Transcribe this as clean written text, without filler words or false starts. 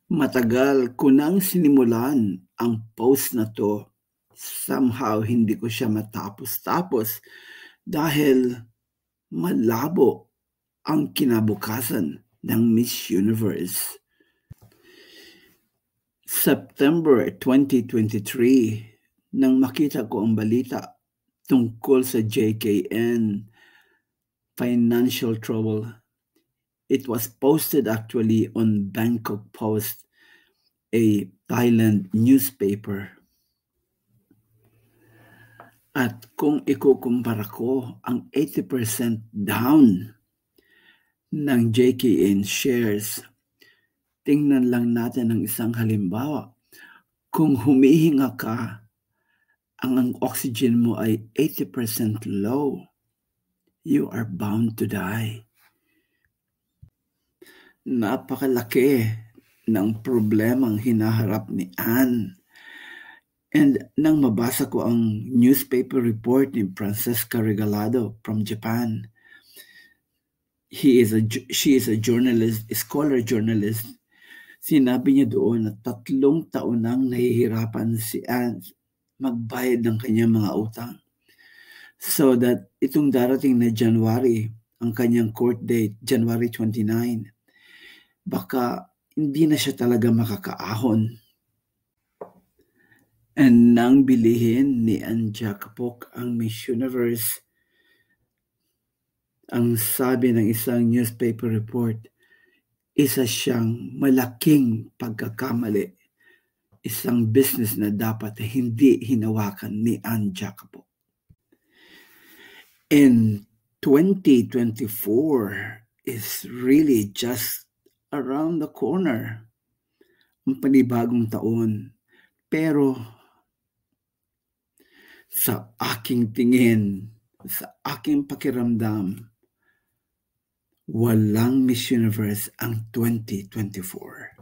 Matagal ko nang sinimulan ang post na 'to. Somehow hindi ko siya matapos-tapos dahil malabo ang kinabukasan ng Miss Universe. September 2023 nang makita ko ang balita tungkol sa JKN financial trouble. It was posted actually on Bangkok Post, a Thailand newspaper. At kung ikukumpara ko ang 80% down ng JKN shares, tingnan lang natin ang isang halimbawa. Kung humihinga ka, ang oxygen mo ay 80% low, you are bound to die. Napakalaki ng problemang hinaharap ni Anne. And nang mabasa ko ang newspaper report ni Francesca Regalado from Japan, she is a journalist, a scholar journalist. Sinabi niya doon na 3 taon nang nahihirapan si Anne magbayad ng kanyang mga utang. So that itong darating na January, ang kanyang court date, January 29, baka hindi na siya talaga makakaahon. And nang bilihin ni Anne Jacapok ang Miss Universe, ang sabi ng isang newspaper report, isa siyang malaking pagkakamali. Isang business na dapat hindi hinawakan ni Anne Jacapok. In 2024 is really just around the corner. Ang panibagong taon. Pero sa aking tingin, sa aking pakiramdam, walang Miss Universe ang 2024.